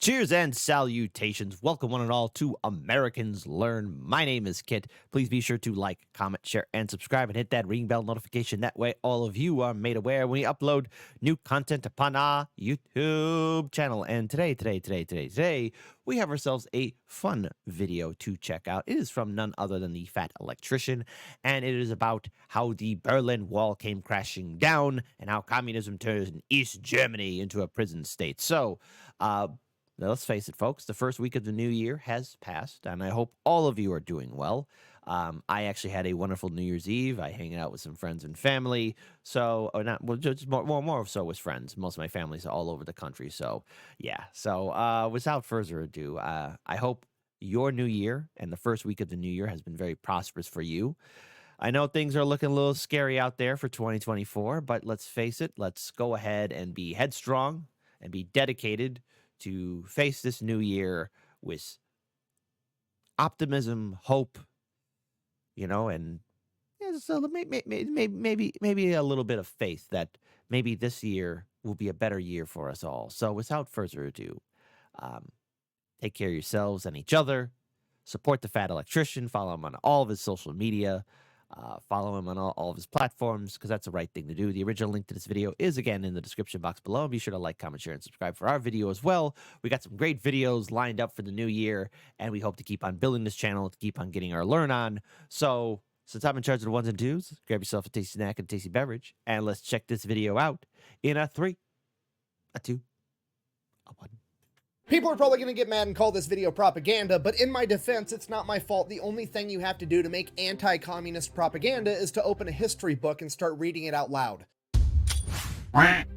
Cheers and salutations. Welcome, one and all, to Americans Learn. My name is Kit. Please be sure to like, comment, share, and subscribe, and hit that ring bell notification. That way, all of you are made aware when we upload new content upon our YouTube channel. And today, we have ourselves a fun video to check out. It is from none other than the Fat Electrician, and it is about how the Berlin Wall came crashing down and how communism turned East Germany into a prison state. So, now, let's face it, folks, the first week of the new year has passed, and I hope all of you are doing well. I actually had a wonderful New Year's Eve. I hang out with some friends and family. So, or not, well, just more so with friends. Most of my family's all over the country. So, yeah. So, without further ado, I hope your new year and the first week of the new year has been very prosperous for you. I know things are looking a little scary out there for 2024, but let's face it, let's go ahead and be headstrong and be dedicated to face this new year with optimism, hope, and yeah, so maybe a little bit of faith that maybe this year will be a better year for us all. So without further ado, take care of yourselves and each other. Support the Fat Electrician. Follow him on all of his social media. Follow him on all of his platforms because that's the right thing to do. The original link to this video is, again, in the description box below. Be sure to like, comment, share, and subscribe for our video as well. We got some great videos lined up for the new year, and we hope to keep on building this channel, to keep on getting our learn on. So, since I'm in charge of the ones and twos, grab yourself a tasty snack and a tasty beverage, and let's check this video out in a 3, a 2, a 1. People are probably going to get mad and call this video propaganda, but in my defense, it's not my fault. The only thing you have to do to make anti-communist propaganda is to open a history book and start reading it out loud.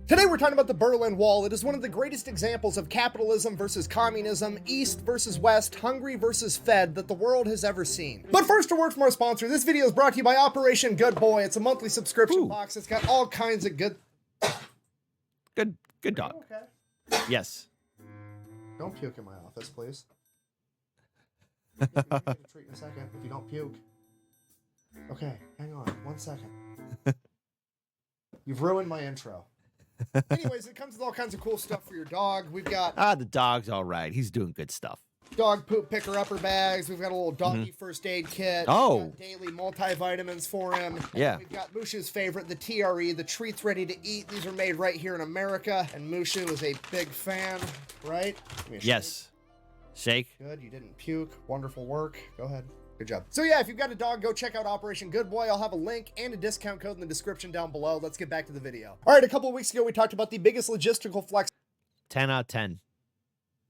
Today we're talking about the Berlin Wall. It is one of the greatest examples of capitalism versus communism, East versus West, hungry versus fed that the world has ever seen. But first, a word from our sponsor. This video is brought to you by Operation Good Boy. It's a monthly subscription box. It's got all kinds of good dog. Okay. Yes. Don't puke in my office, please. Maybe we can get a treat in a second if you don't puke. Okay, hang on 1 second. You've ruined my intro. Anyways, it comes with all kinds of cool stuff for your dog. We've got The dog's all right. He's doing good stuff. dog poop picker-upper bags. We've got a little doggy first aid kit. Oh. We've got daily multivitamins for him. Yeah. We've got Mushu's favorite, the TRE, the treats ready to eat. These are made right here in America, and Mushu is a big fan, right? Give me a Yes. Shake. Good, you didn't puke. Wonderful work. Go ahead. Good job. So yeah, if you've got a dog, go check out Operation Good Boy. I'll have a link and a discount code in the description down below. Let's get back to the video. All right, a couple of weeks ago, we talked about the biggest logistical flex 10 out of 10.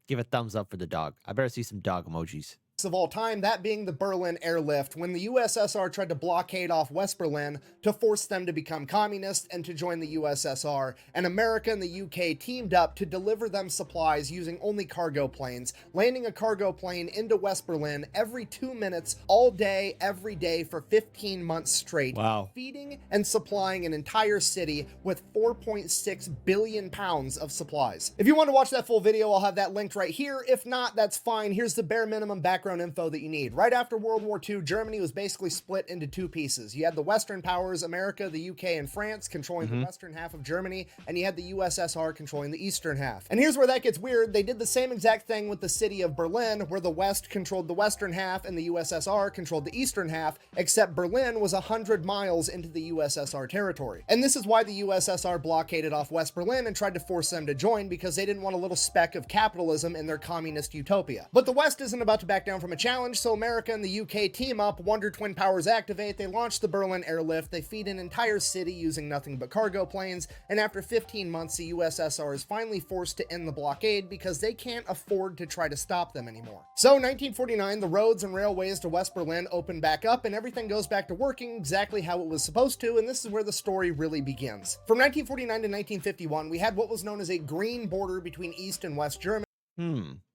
Give a thumbs up for the dog. I better see some dog emojis. of all time, that being the Berlin airlift, when the USSR tried to blockade off West Berlin to force them to become communist and to join the USSR, and America and the UK teamed up to deliver them supplies using only cargo planes, landing a cargo plane into West Berlin every 2 minutes, all day, every day for 15 months straight. Wow. Feeding and supplying an entire city with 4.6 billion pounds of supplies. If you want to watch that full video, I'll have that linked right here. If not, that's fine. Here's the bare minimum background info that you need. Right after World War II, Germany was basically split into two pieces. You had the Western powers, America, the UK, and France, controlling the western half of Germany, and you had the USSR controlling the eastern half. And here's where that gets weird. They did the same exact thing with the city of Berlin, where the West controlled the western half and the USSR controlled the eastern half, except Berlin was 100 miles into the USSR territory. And this is why the USSR blockaded off West Berlin and tried to force them to join, because they didn't want a little speck of capitalism in their communist utopia. But the West isn't about to back down from a challenge, so America and the UK team up, Wonder Twin powers activate, they launch the Berlin airlift, they feed an entire city using nothing but cargo planes, and after 15 months, the USSR is finally forced to end the blockade because they can't afford to try to stop them anymore. So 1949, the roads and railways to West Berlin open back up and everything goes back to working exactly how it was supposed to, and this is where the story really begins. From 1949 to 1951, we had what was known as a green border between East and West Germany.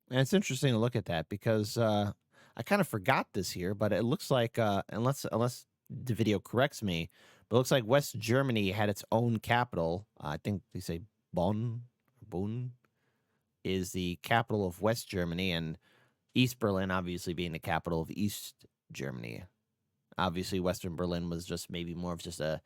And it's interesting to look at that because I kind of forgot this here, but it looks like, unless the video corrects me, but it looks like West Germany had its own capital. I think they say Bonn is the capital of West Germany, and East Berlin obviously being the capital of East Germany. Obviously, Western Berlin was just maybe more of just a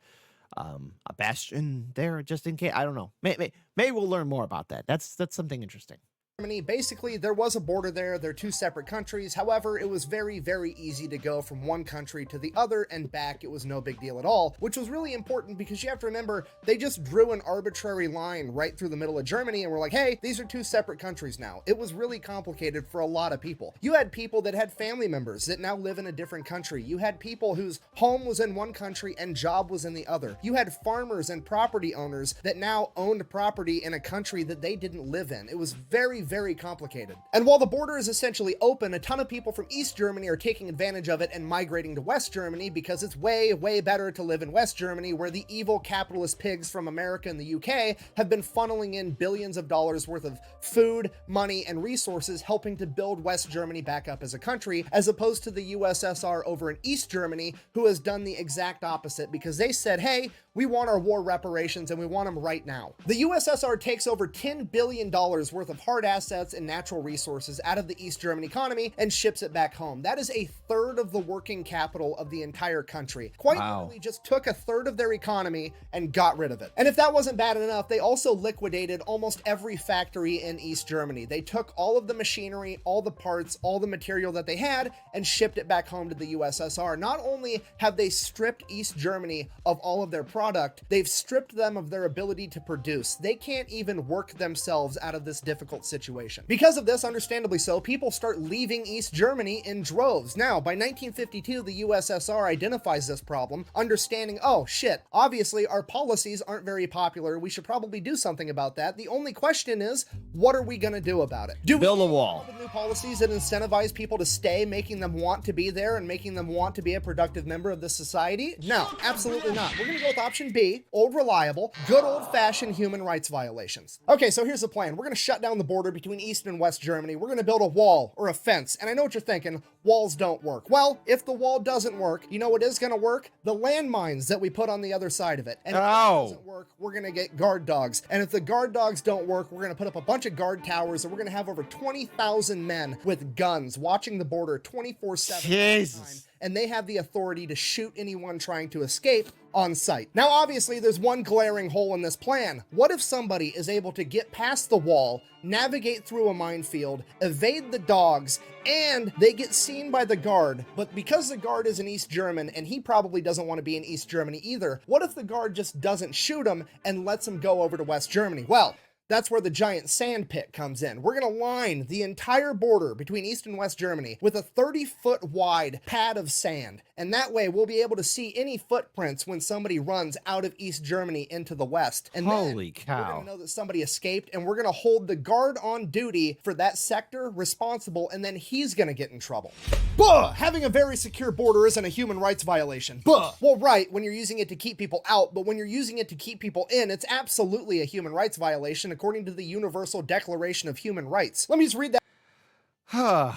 bastion there, just in case. I don't know. Maybe we'll learn more about that. That's something interesting. Basically, there was a border there. They're two separate countries. However, it was very, very easy to go from one country to the other and back. It was no big deal at all, which was really important because you have to remember, they just drew an arbitrary line right through the middle of Germany and were like, hey, these are two separate countries now. It was really complicated for a lot of people. You had people that had family members that now live in a different country. You had people whose home was in one country and job was in the other. You had farmers and property owners that now owned property in a country that they didn't live in. It was very, very complicated. And while the border is essentially open, a ton of people from East Germany are taking advantage of it and migrating to West Germany because it's way, way better to live in West Germany, where the evil capitalist pigs from America and the UK have been funneling in billions of dollars worth of food, money, and resources, helping to build West Germany back up as a country, as opposed to the USSR over in East Germany, who has done the exact opposite because they said, hey, we want our war reparations and we want them right now. The USSR takes over $10 billion worth of hard assets and natural resources out of the East German economy and ships it back home. That is a third of the working capital of the entire country. Quite literally just took a third of their economy and got rid of it. And if that wasn't bad enough, they also liquidated almost every factory in East Germany. They took all of the machinery, all the parts, all the material that they had and shipped it back home to the USSR. Not only have they stripped East Germany of all of their product, they've stripped them of their ability to produce. They can't even work themselves out of this difficult situation. Because of this, understandably so, people start leaving East Germany in droves. Now, by 1952, the USSR identifies this problem, understanding, oh shit, obviously our policies aren't very popular. We should probably do something about that. The only question is, what are we going to do about it? Do we build a wall? New policies that incentivize people to stay, making them want to be there and making them want to be a productive member of this society? No, absolutely not. We're going to go with option B, old reliable, good old-fashioned human rights violations. Okay, so here's the plan. We're going to shut down the border between East and West Germany. We're going to build a wall or a fence. And I know what you're thinking, walls don't work. Well, if the wall doesn't work, you know what is going to work? The landmines that we put on the other side of it. And if that doesn't work, we're going to get guard dogs. And if the guard dogs don't work, we're going to put up a bunch of guard towers and we're going to have over 20,000 men with guns watching the border 24/7. Jesus. And they have the authority to shoot anyone trying to escape on sight. Now, obviously, there's one glaring hole in this plan. What if somebody is able to get past the wall, navigate through a minefield, evade the dogs, and they get seen by the guard, but because the guard is an East German and he probably doesn't want to be in East Germany either, what if the guard just doesn't shoot him and lets him go over to West Germany? Well, that's where the giant sand pit comes in. We're going to line the entire border between East and West Germany with a 30-foot wide pad of sand. And that way we'll be able to see any footprints when somebody runs out of East Germany into the West. And holy then cow, we're going to know that somebody escaped and we're going to hold the guard on duty for that sector responsible, and then he's going to get in trouble. Buh! Having a very secure border isn't a human rights violation. Buh! Well, right, when you're using it to keep people out, but when you're using it to keep people in, it's absolutely a human rights violation according to the Universal Declaration of Human Rights. Let me just read that.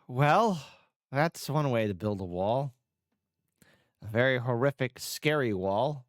Well, that's one way to build a wall. A very horrific, scary wall.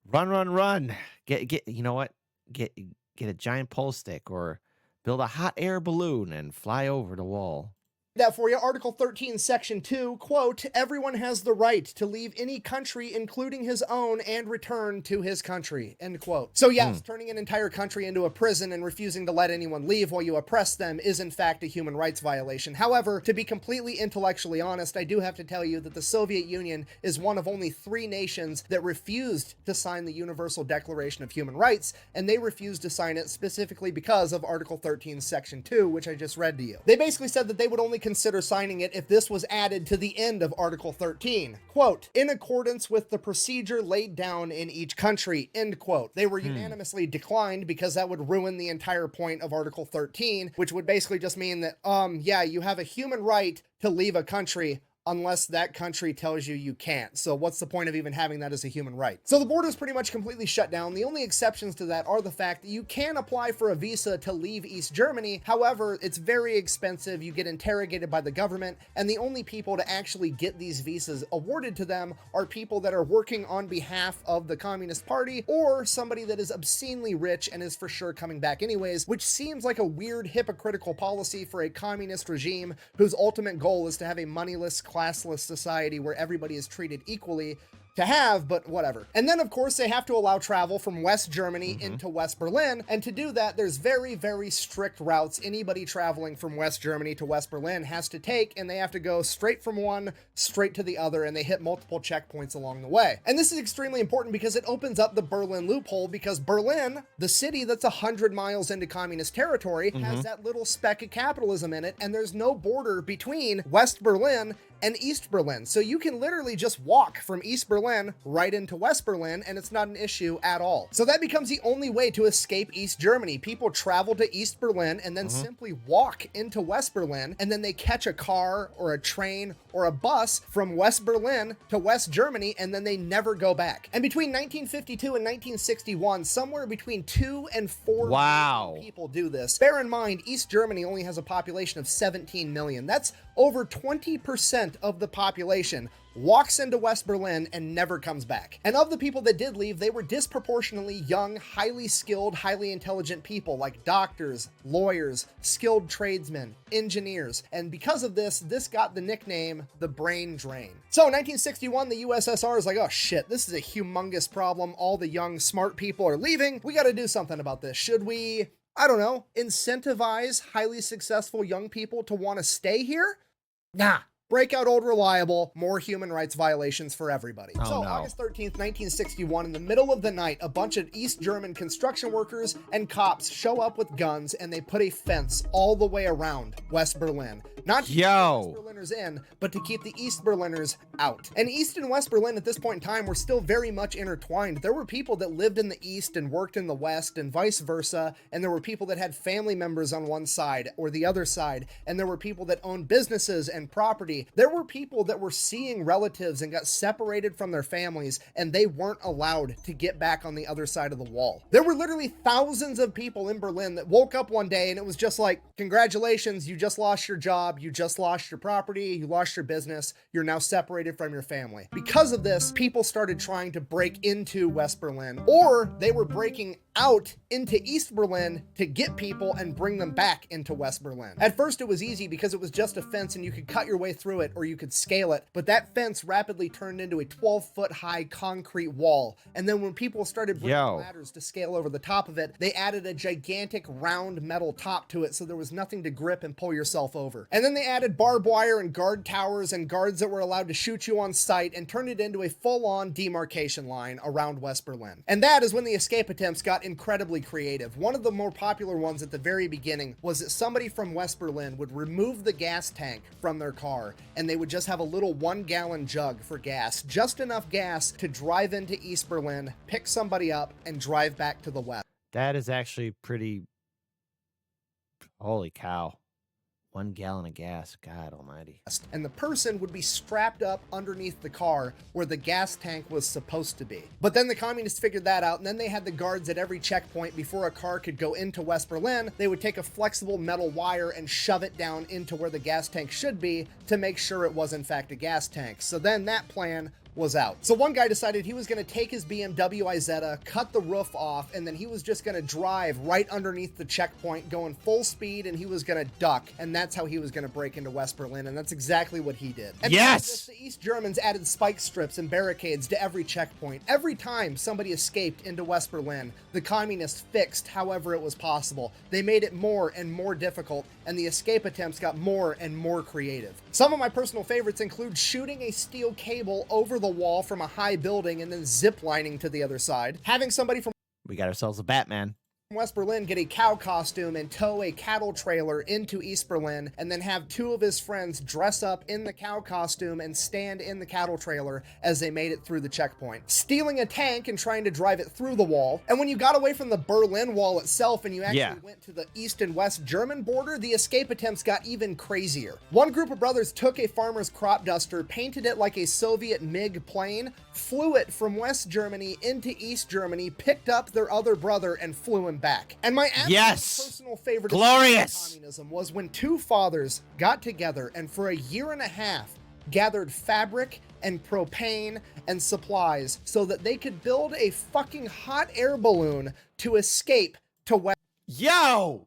Run, run, run. Get you know what? Get a giant pole stick or build a hot air balloon and fly over the wall. That for you. Article 13, Section 2, quote, everyone has the right to leave any country, including his own, and return to his country, end quote. So yes, turning an entire country into a prison and refusing to let anyone leave while you oppress them is in fact a human rights violation. However, to be completely intellectually honest, I do have to tell you that the Soviet Union is one of only 3 nations that refused to sign the Universal Declaration of Human Rights, and they refused to sign it specifically because of Article 13, Section 2, which I just read to you. They basically said that they would only consider signing it if this was added to the end of Article 13. Quote, in accordance with the procedure laid down in each country, end quote. They were unanimously declined because that would ruin the entire point of Article 13, which would basically just mean that, yeah, you have a human right to leave a country unless that country tells you you can't. So what's the point of even having that as a human right? So the border is pretty much completely shut down. The only exceptions to that are the fact that you can apply for a visa to leave East Germany. However, it's very expensive. You get interrogated by the government, and the only people to actually get these visas awarded to them are people that are working on behalf of the Communist Party or somebody that is obscenely rich and is for sure coming back anyways, which seems like a weird hypocritical policy for a communist regime whose ultimate goal is to have a moneyless, classless society where everybody is treated equally. to have, but whatever. And then, of course, they have to allow travel from West Germany Mm-hmm. into West Berlin. And to do that, there's very, very strict routes anybody traveling from West Germany to West Berlin has to take, and they have to go straight from one, straight to the other, and they hit multiple checkpoints along the way. And this is extremely important because it opens up the Berlin loophole, because Berlin, the city that's 100 miles into communist territory, has that little speck of capitalism in it, and there's no border between West Berlin and East Berlin. So you can literally just walk from East Berlin right into West Berlin, and it's not an issue at all. So that becomes the only way to escape East Germany. People travel to East Berlin and then simply walk into West Berlin, and then they catch a car or a train or a bus from West Berlin to West Germany, and then they never go back. And between 1952 and 1961, somewhere between 2 and 4 million people do this. Bear in mind, East Germany only has a population of 17 million. That's over 20% of the population walks into West Berlin and never comes back. And of the people that did leave, they were disproportionately young, highly skilled, highly intelligent people like doctors, lawyers, skilled tradesmen, engineers. And because of this, this got the nickname the brain drain. So in 1961, the USSR is like, oh shit, this is a humongous problem. All the young, smart people are leaving. We got to do something about this. Should we, I don't know, incentivize highly successful young people to want to stay here? Nah. Break out old reliable, more human rights violations for everybody. So August 13th, 1961, in the middle of the night, a bunch of East German construction workers and cops show up with guns, and they put a fence all the way around West Berlin. Not to keep the West Berliners in, but to keep the East Berliners out. And East and West Berlin at this point in time were still very much intertwined. There were people that lived in the East and worked in the West and vice versa, and there were people that had family members on one side or the other side, and there were people that owned businesses and property. There were people that were seeing relatives and got separated from their families, and they weren't allowed to get back on the other side of the wall. There were literally thousands of people in Berlin that woke up one day and it was just like, congratulations, you just lost your job, you just lost your property, you lost your business, you're now separated from your family. Because of this, people started trying to break into West Berlin, or they were breaking out into East Berlin to get people and bring them back into West Berlin. At first it was easy because it was just a fence and you could cut your way through it or you could scale it, but that fence rapidly turned into a 12-foot high concrete wall. And then when people started bringing ladders to scale over the top of it, they added a gigantic round metal top to it so there was nothing to grip and pull yourself over. And then they added barbed wire and guard towers and guards that were allowed to shoot you on sight and turned it into a full-on demarcation line around West Berlin. And that is when the escape attempts got incredibly creative. One of the more popular ones at the very beginning was that somebody from West Berlin would remove the gas tank from their car and they would just have a little 1-gallon jug for gas, just enough gas to drive into East Berlin, pick somebody up, and drive back to the west. That is actually pretty. Holy cow. 1 gallon of gas. God almighty. And the person would be strapped up underneath the car where the gas tank was supposed to be. But then the communists figured that out, and then they had the guards at every checkpoint before a car could go into West Berlin. They would take a flexible metal wire and shove it down into where the gas tank should be to make sure it was in fact a gas tank. So then that plan was out. So one guy decided he was going to take his BMW Isetta, cut the roof off, and then he was just going to drive right underneath the checkpoint going full speed, and he was going to duck, and that's how he was going to break into West Berlin, and that's exactly what he did. And yes! The East Germans added spike strips and barricades to every checkpoint. Every time somebody escaped into West Berlin, the communists fixed however it was possible. They made it more and more difficult, and the escape attempts got more and more creative. Some of my personal favorites include shooting a steel cable over the wall from a high building and then zip lining to the other side, having somebody from We got ourselves a Batman. West Berlin get a cow costume and tow a cattle trailer into East Berlin, and then have 2 of his friends dress up in the cow costume and stand in the cattle trailer as they made it through the checkpoint. Stealing a tank and trying to drive it through the wall. And when you got away from the Berlin Wall itself and you actually went to the East and West German border, the escape attempts got even crazier. One group of brothers took a farmer's crop duster, painted it like a Soviet MiG plane, flew it from West Germany into East Germany, picked up their other brother, and flew him back. And my absolute personal favorite of communism was when 2 fathers got together and for a year and a half gathered fabric and propane and supplies so that they could build a fucking hot air balloon to escape to West. Yo,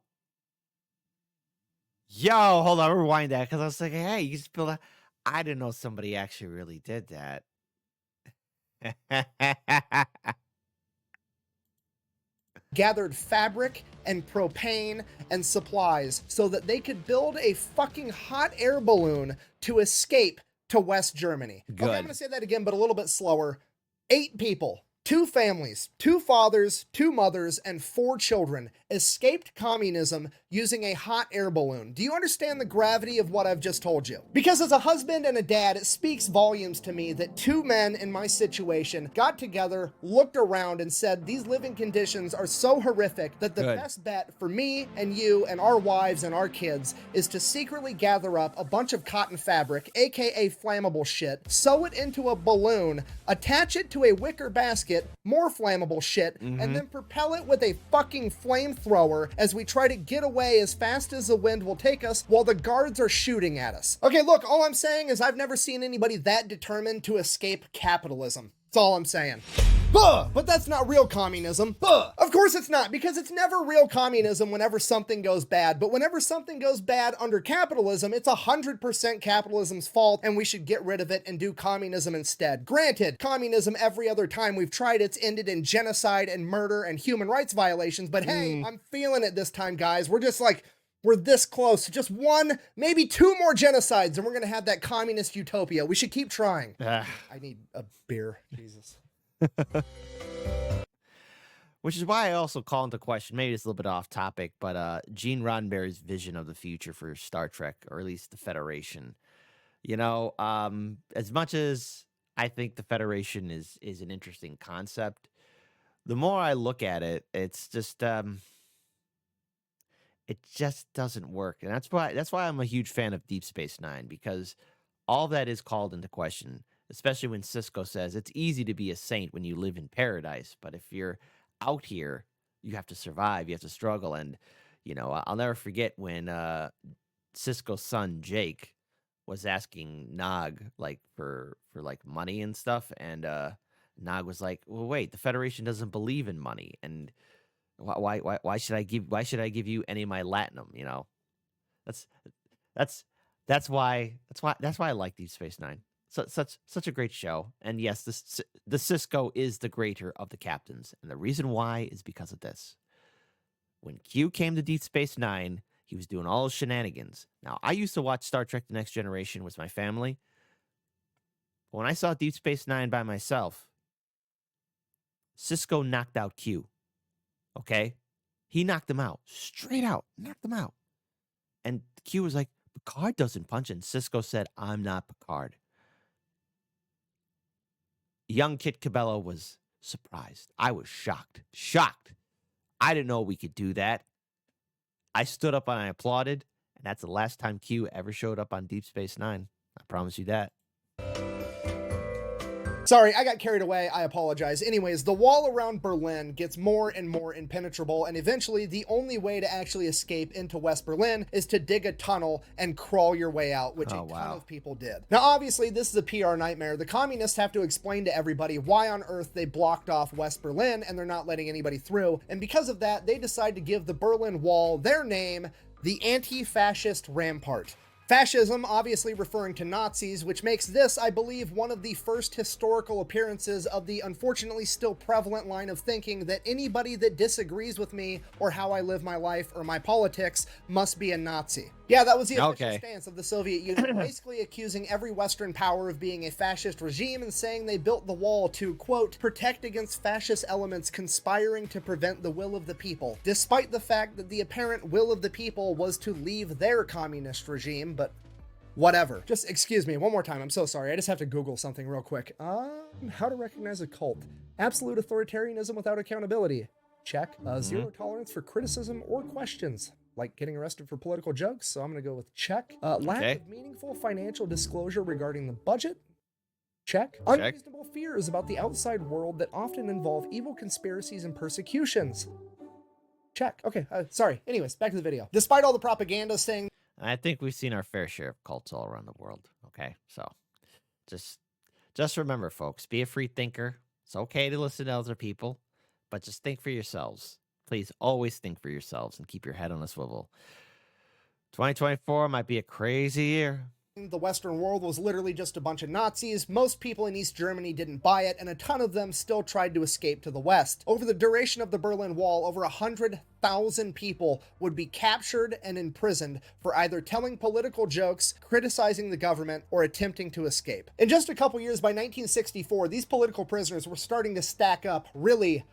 hold on, rewind that, because I was thinking, hey, you just build a. I didn't know somebody actually really did that. gathered fabric and propane and supplies so that they could build a fucking hot air balloon to escape to West Germany. Okay, I'm Good. gonna say that again, but a little bit slower. 8 people, 2 families, 2 fathers, 2 mothers, and 4 children escaped communism using a hot air balloon. Do you understand the gravity of what I've just told you? Because as a husband and a dad, it speaks volumes to me that 2 men in my situation got together, looked around, and said these living conditions are so horrific that the Good. best bet for me and you and our wives and our kids is to secretly gather up a bunch of cotton fabric, aka flammable shit, sew it into a balloon, attach it to a wicker basket, more flammable shit, and then propel it with a fucking flamethrower as we try to get away as fast as the wind will take us while the guards are shooting at us. Okay, look, all I'm saying is I've never seen anybody that determined to escape capitalism. That's all I'm saying. But that's not real communism. Of course it's not, because it's never real communism whenever something goes bad. But whenever something goes bad under capitalism, it's 100% capitalism's fault, and we should get rid of it and do communism instead. Granted, communism every other time we've tried it's ended in genocide and murder and human rights violations, but hey, I'm feeling it this time, guys. We're this close to just 1, maybe 2 more genocides, and we're gonna have that communist utopia. We should keep trying. I need a beer, Jesus. Which is why I also call into question, maybe it's a little bit off topic, but Gene Roddenberry's vision of the future for Star Trek, or at least the Federation. As much as I think the Federation is an interesting concept, the more I look at it, it just doesn't work. And that's why I'm a huge fan of Deep Space Nine, because all that is called into question, especially when Cisco says it's easy to be a saint when you live in paradise, but if you're out here, you have to survive, you have to struggle. And I'll never forget when Cisco's son Jake was asking Nog like for like money and stuff, and Nog was like, "Well, wait, the Federation doesn't believe in money, and why should I give you any of my latinum?" That's that's that's why I like Deep Space Nine. Such a great show, and yes, the Cisco is the greater of the captains, and the reason why is because of this. When Q came to Deep Space Nine, he was doing all his shenanigans. Now, I used to watch Star Trek: The Next Generation with my family. But when I saw Deep Space Nine by myself, Cisco knocked out Q. Okay? He knocked him out. Straight out. Knocked him out. And Q was like, "Picard doesn't punch." And Cisco said, "I'm not Picard." Young Kit Cabello was surprised. I was shocked. Shocked. I didn't know we could do that. I stood up and I applauded, and that's the last time Q ever showed up on Deep Space Nine. I promise you that. Sorry, I got carried away. I apologize. Anyways, the wall around Berlin gets more and more impenetrable, and eventually the only way to actually escape into West Berlin is to dig a tunnel and crawl your way out, which a ton of people did. Now, obviously, this is a PR nightmare. The communists have to explain to everybody why on earth they blocked off West Berlin and they're not letting anybody through, and because of that, they decide to give the Berlin Wall their name, the Anti-Fascist Rampart. Fascism, obviously referring to Nazis, which makes this, I believe, one of the first historical appearances of the unfortunately still prevalent line of thinking that anybody that disagrees with me or how I live my life or my politics must be a Nazi. Yeah, that was the official stance of the Soviet Union, basically accusing every Western power of being a fascist regime and saying they built the wall to, quote, protect against fascist elements conspiring to prevent the will of the people, despite the fact that the apparent will of the people was to leave their communist regime, but whatever. Just excuse me one more time. I'm so sorry. I just have to Google something real quick. How to recognize a cult. Absolute authoritarianism without accountability. Check. Zero tolerance for criticism or questions. Like getting arrested for political jokes, so I'm going to go with check. Lack of meaningful financial disclosure regarding the budget. Check. Unreasonable fears about the outside world that often involve evil conspiracies and persecutions. Check. Okay, sorry. Anyways, back to the video. Despite all the propaganda saying... I think we've seen our fair share of cults all around the world, okay? So just remember, folks, be a free thinker. It's okay to listen to other people, but just think for yourselves. Please always think for yourselves and keep your head on a swivel. 2024 might be a crazy year. the Western world was literally just a bunch of Nazis. Most people in East Germany didn't buy it, and a ton of them still tried to escape to the West. Over the duration of the Berlin Wall, over 100,000 people would be captured and imprisoned for either telling political jokes, criticizing the government, or attempting to escape. In just a couple years, by 1964, these political prisoners were starting to stack up really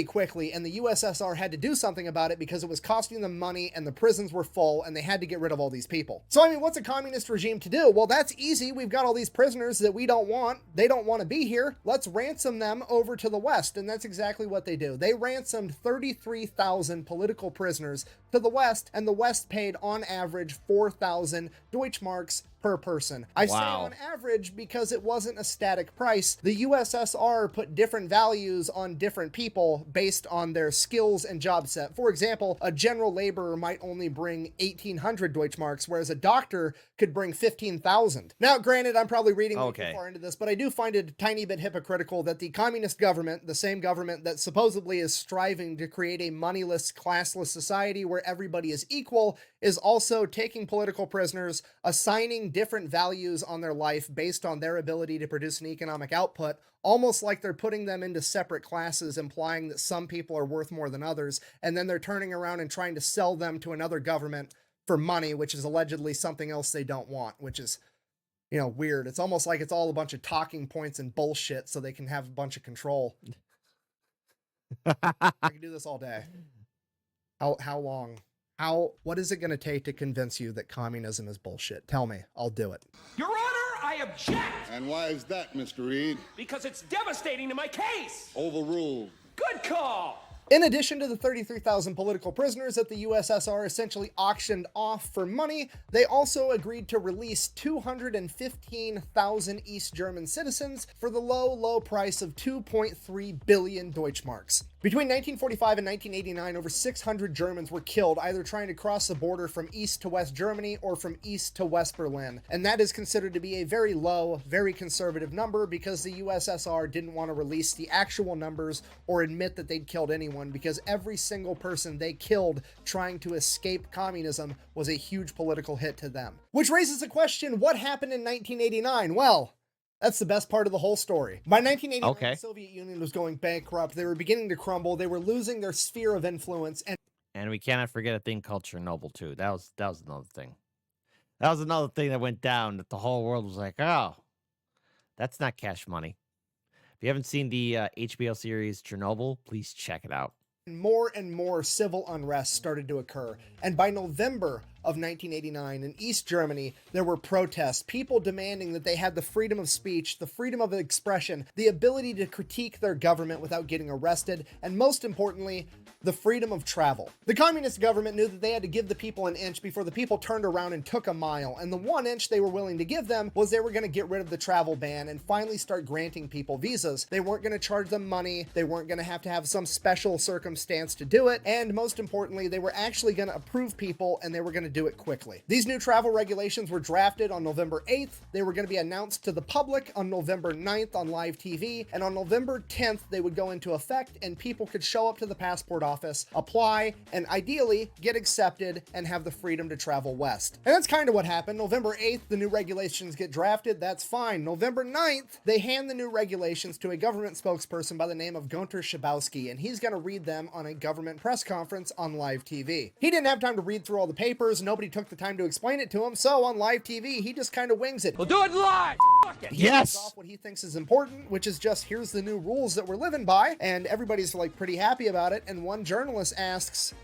quickly, and the USSR had to do something about it because it was costing them money and the prisons were full and they had to get rid of all these people. So, I mean, what's a communist regime to do? Well, that's easy. We've got all these prisoners that we don't want. They don't want to be here. Let's ransom them over to the West. And that's exactly what they do. They ransomed 33,000 political prisoners to the West, and the West paid on average 4,000 Deutschmarks per person. I say on average because it wasn't a static price. The USSR put different values on different people based on their skills and job set. For example, a general laborer might only bring 1,800 Deutschmarks, whereas a doctor could bring 15,000. Now, granted, I'm probably reading too far into this, but I do find it a tiny bit hypocritical that the communist government, the same government that supposedly is striving to create a moneyless, classless society where everybody is equal, is also taking political prisoners, assigning different values on their life based on their ability to produce an economic output, almost like they're putting them into separate classes, implying that some people are worth more than others, and then they're turning around and trying to sell them to another government for money, which is allegedly something else they don't want, which is, you know, weird. It's almost like it's all a bunch of talking points and bullshit so they can have a bunch of control. I can do this all day. How long? What is it going to take to convince you that communism is bullshit? Tell me. I'll do it. Your Honor, I object! And why is that, Mr. Reed? Because it's devastating to my case! Overruled. Good call! In addition to the 33,000 political prisoners that the USSR essentially auctioned off for money, they also agreed to release 215,000 East German citizens for the low price of 2.3 billion Deutschmarks. Between 1945 and 1989, over 600 Germans were killed either trying to cross the border from East to West Germany or from East to West Berlin. And that is considered to be a very low, very conservative number because the USSR didn't want to release the actual numbers or admit that they'd killed anyone, because every single person they killed trying to escape communism was a huge political hit to them. Which raises the question, what happened in 1989? Well, that's the best part of the whole story. By 1989, the Soviet Union was going bankrupt. They were beginning to crumble. They were losing their sphere of influence. And we cannot forget a thing called Chernobyl, too. That was another thing. That was another thing that went down that the whole world was like, oh, that's not cash money. If you haven't seen the HBO series Chernobyl, please check it out. More and more civil unrest started to occur. And by November of 1989, in East Germany, there were protests, people demanding that they had the freedom of speech, the freedom of expression, the ability to critique their government without getting arrested, and most importantly, the freedom of travel. The communist government knew that they had to give the people an inch before the people turned around and took a mile, and the 1 inch they were willing to give them was they were going to get rid of the travel ban and finally start granting people visas. They weren't going to charge them money, they weren't going to have some special circumstance to do it, and most importantly, they were actually going to approve people and they were going to do it quickly. These new travel regulations were drafted on November 8th, they were going to be announced to the public on November 9th on live TV, and on November 10th they would go into effect and people could show up to the passport office, apply, and ideally get accepted and have the freedom to travel west. And that's kind of what happened. November 8th, the new regulations get drafted. That's fine. November 9th, they hand the new regulations to a government spokesperson by the name of Gunter Schabowski, and he's going to read them on a government press conference on live TV. He didn't have time to read through all the papers. Nobody took the time to explain it to him. So on live TV, he just kind of wings it. We'll do it live! Fuck it! He reads off what he thinks is important, which is just, here's the new rules that we're living by, and everybody's like pretty happy about it. And one journalist asks,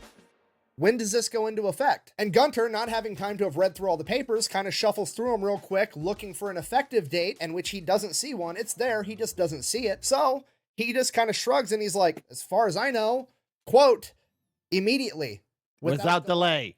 when does this go into effect? And Gunter, not having time to have read through all the papers, kind of shuffles through them real quick, looking for an effective date, and which he doesn't see one. It's there, he just doesn't see it. So he just kind of shrugs and he's like, as far as I know, quote, immediately. Without delay.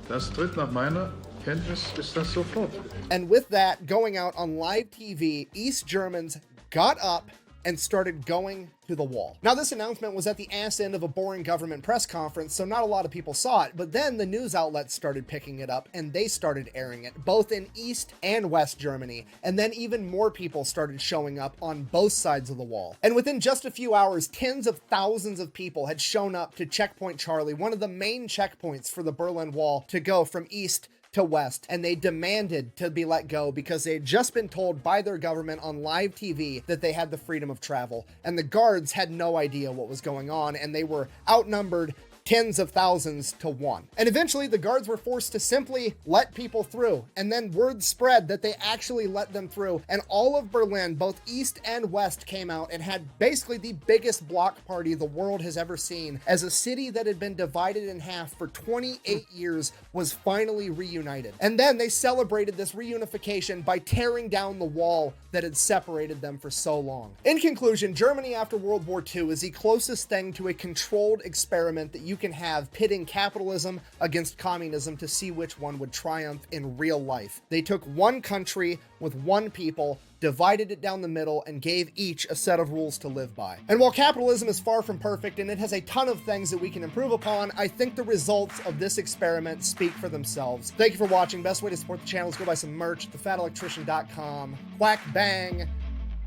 Das tritt nach meiner Kenntnis ist das sofort. And with that, going out on live TV, East Germans got up and started going to the wall. Now, this announcement was at the ass end of a boring government press conference, so not a lot of people saw it, but then the news outlets started picking it up and they started airing it, both in East and West Germany, and then even more people started showing up on both sides of the wall. And within just a few hours, tens of thousands of people had shown up to Checkpoint Charlie, one of the main checkpoints for the Berlin Wall, to go from East to West, and they demanded to be let go because they had just been told by their government on live TV that they had the freedom of travel. And the guards had no idea what was going on, and they were outnumbered tens of thousands to one. And eventually the guards were forced to simply let people through. And then word spread that they actually let them through. And all of Berlin, both East and West, came out and had basically the biggest block party the world has ever seen, as a city that had been divided in half for 28 years was finally reunited. And then they celebrated this reunification by tearing down the wall that had separated them for so long. In conclusion, Germany after World War II is the closest thing to a controlled experiment that you can have, pitting capitalism against communism to see which one would triumph in real life. They took one country with one people, divided it down the middle, and gave each a set of rules to live by. And while capitalism is far from perfect and it has a ton of things that we can improve upon, I think the results of this experiment speak for themselves. Thank you for watching. Best way to support the channel is go buy some merch at thefatelectrician.com. Quack bang,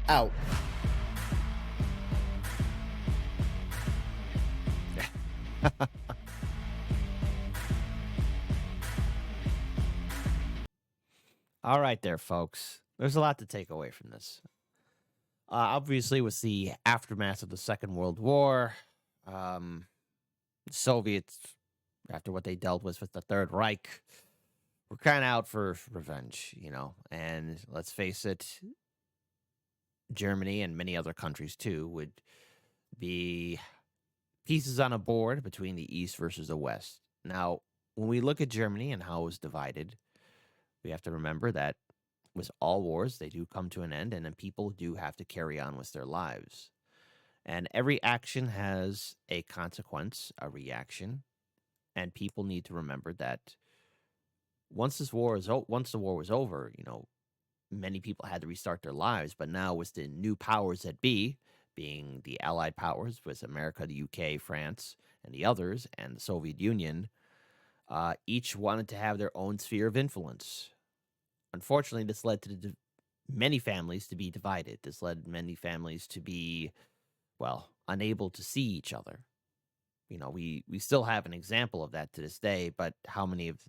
out. All right there, folks. There's a lot to take away from this. Obviously, with the aftermath of the Second World War, Soviets, after what they dealt with the Third Reich, were kind of out for revenge, you know. And let's face it, Germany and many other countries too would be pieces on a board between the East versus the West. Now, when we look at Germany and how it was divided, we have to remember that with all wars, they do come to an end, and then people do have to carry on with their lives. And every action has a consequence, a reaction, and people need to remember that once the war was over, you know, many people had to restart their lives. But now with the new powers that be, being the Allied powers with America, the UK, France, and the others, and the Soviet Union, each wanted to have their own sphere of influence. Unfortunately, this led to many families to be divided. This led many families to be, well, unable to see each other. You know, we still have an example of that to this day, but how many of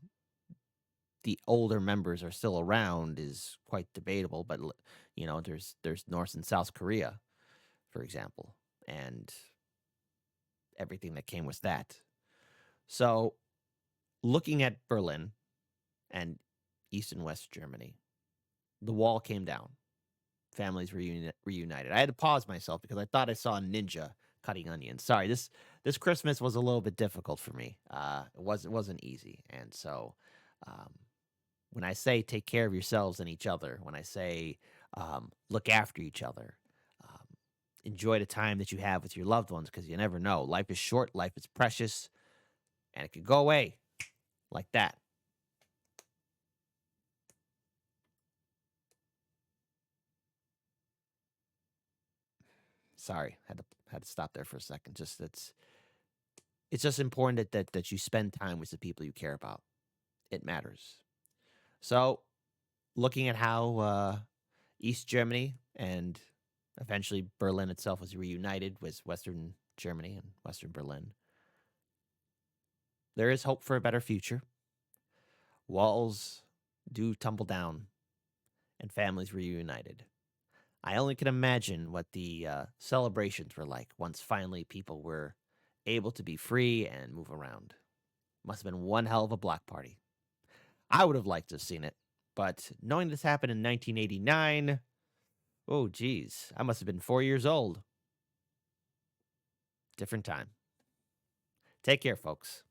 the older members are still around is quite debatable. But, you know, there's North and South Korea, for example, and everything that came with that. So, looking at Berlin and East and West Germany, the wall came down. Families reunited. I had to pause myself because I thought I saw a ninja cutting onions. Sorry, this Christmas was a little bit difficult for me. It wasn't easy, and so when I say take care of yourselves and each other, when I say look after each other, enjoy the time that you have with your loved ones, because you never know. Life is short, life is precious, and it could go away like that. Sorry, had to stop there for a second. Just it's just important that you spend time with the people you care about. It matters. So, looking at how East Germany and eventually Berlin itself was reunited with Western Germany and Western Berlin, there is hope for a better future. Walls do tumble down and families reunited. I only can imagine what the celebrations were like once finally people were able to be free and move around. Must have been one hell of a block party. I would have liked to have seen it, but knowing this happened in 1989, oh geez, I must have been 4 years old. Different time. Take care, folks.